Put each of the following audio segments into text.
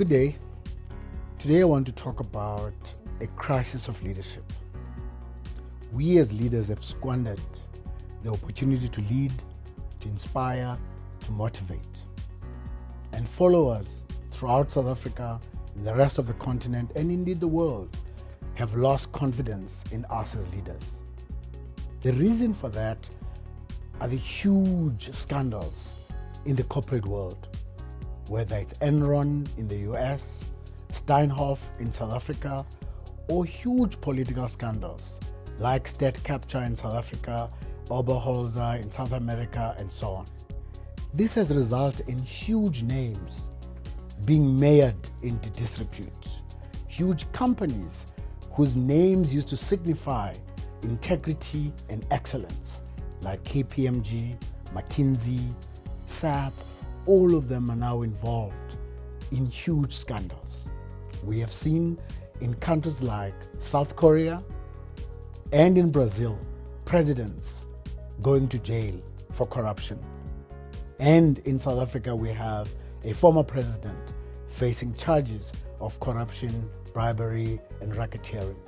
Good day. Today I want to talk about a crisis of leadership. We as leaders have squandered the opportunity to lead, to inspire, to motivate. And followers throughout South Africa, the rest of the continent, and indeed the world have lost confidence in us as leaders. The reason for that are the huge scandals in the corporate world, whether it's Enron in the US, Steinhoff in South Africa, or huge political scandals like State Capture in South Africa, Oberholzer in South America, and so on. This has resulted in huge names being mired into disrepute, huge companies whose names used to signify integrity and excellence, like KPMG, McKinsey, SAP. All of them are now involved in huge scandals. We have seen in countries like South Korea and in Brazil, presidents going to jail for corruption. And in South Africa, we have a former president facing charges of corruption, bribery, and racketeering.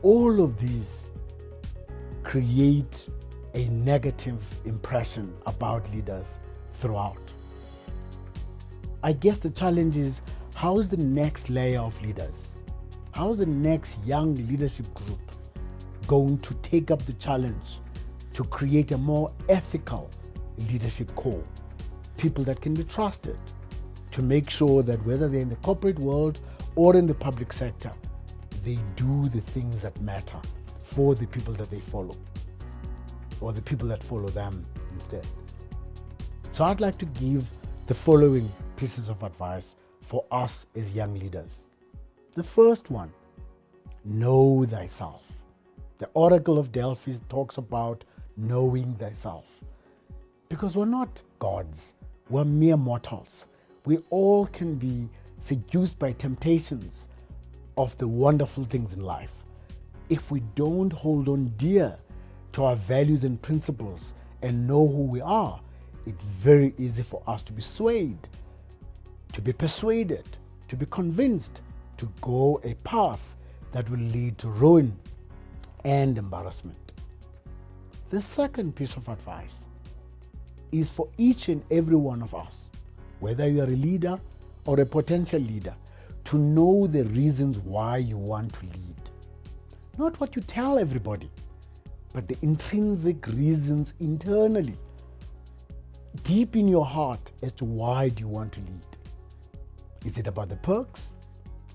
All of these create a negative impression about leaders throughout. I guess the challenge is, how is the next layer of leaders? How is the next young leadership group going to take up the challenge to create a more ethical leadership core? People that can be trusted to make sure that whether they're in the corporate world or in the public sector, they do the things that matter for the people that they follow, or the people that follow them instead. So I'd like to give the following pieces of advice for us as young leaders. The first one, know thyself. The Oracle of Delphi talks about knowing thyself. Because we're not gods, we're mere mortals. We all can be seduced by temptations of the wonderful things in life. If we don't hold on dear to our values and principles and know who we are, it's very easy for us to be swayed, to be persuaded, to be convinced to go a path that will lead to ruin and embarrassment. The second piece of advice is for each and every one of us, whether you are a leader or a potential leader, to know the reasons why you want to lead. Not what you tell everybody, but the intrinsic reasons internally, deep in your heart, as to why do you want to lead. Is it about the perks?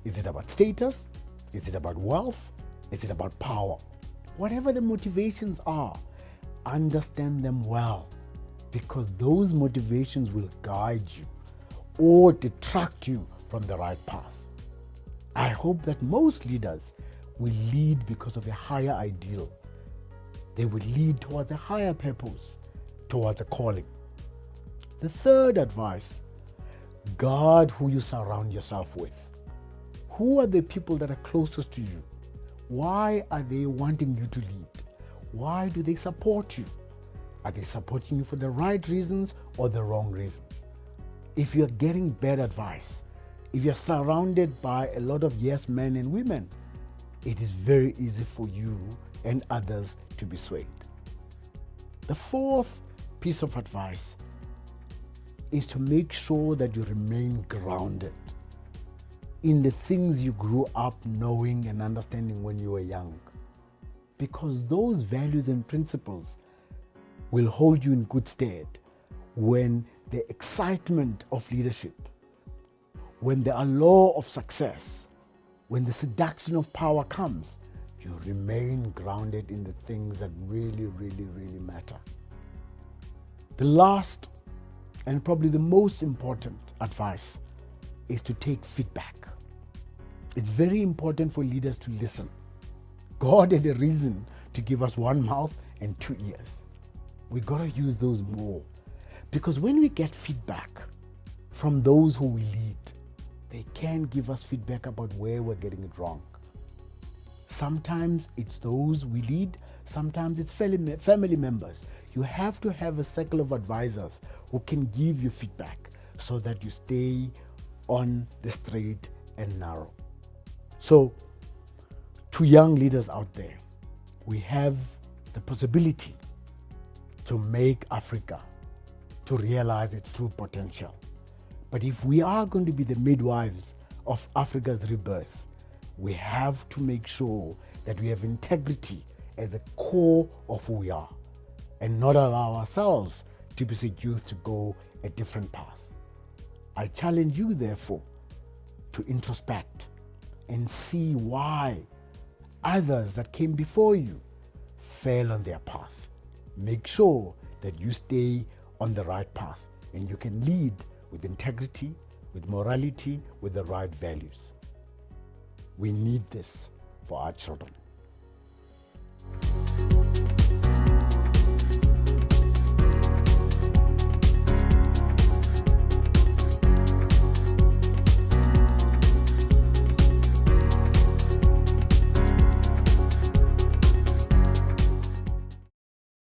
Is it about status? Is it about wealth? Is it about power? Whatever the motivations are, understand them well, because those motivations will guide you or detract you from the right path. I hope that most leaders will lead because of a higher ideal. They will lead towards a higher purpose, towards a calling. The third advice, guard who you surround yourself with. Who are the people that are closest to you? Why are they wanting you to lead? Why do they support you? Are they supporting you for the right reasons or the wrong reasons? If you're getting bad advice, if you're surrounded by a lot of yes men and women, it is very easy for you and others to be swayed. The fourth piece of advice is to make sure that you remain grounded in the things you grew up knowing and understanding when you were young. Because those values and principles will hold you in good stead when the excitement of leadership, when the allure of success, when the seduction of power comes, you remain grounded in the things that really, really, really matter. The last and probably the most important advice is to take feedback. It's very important for leaders to listen. God had a reason to give us one mouth and two ears. We gotta use those more, because when we get feedback from those who we lead, they can give us feedback about where we're getting it wrong. Sometimes it's those we lead, sometimes it's family members. You have to have a circle of advisors who can give you feedback so that you stay on the straight and narrow. So, to young leaders out there, we have the possibility to make Africa to realize its true potential. But if we are going to be the midwives of Africa's rebirth, we have to make sure that we have integrity as the core of who we are and not allow ourselves to be seduced to go a different path. I challenge you, therefore, to introspect and see why others that came before you fell on their path. Make sure that you stay on the right path and you can lead with integrity, with morality, with the right values. We need this for our children.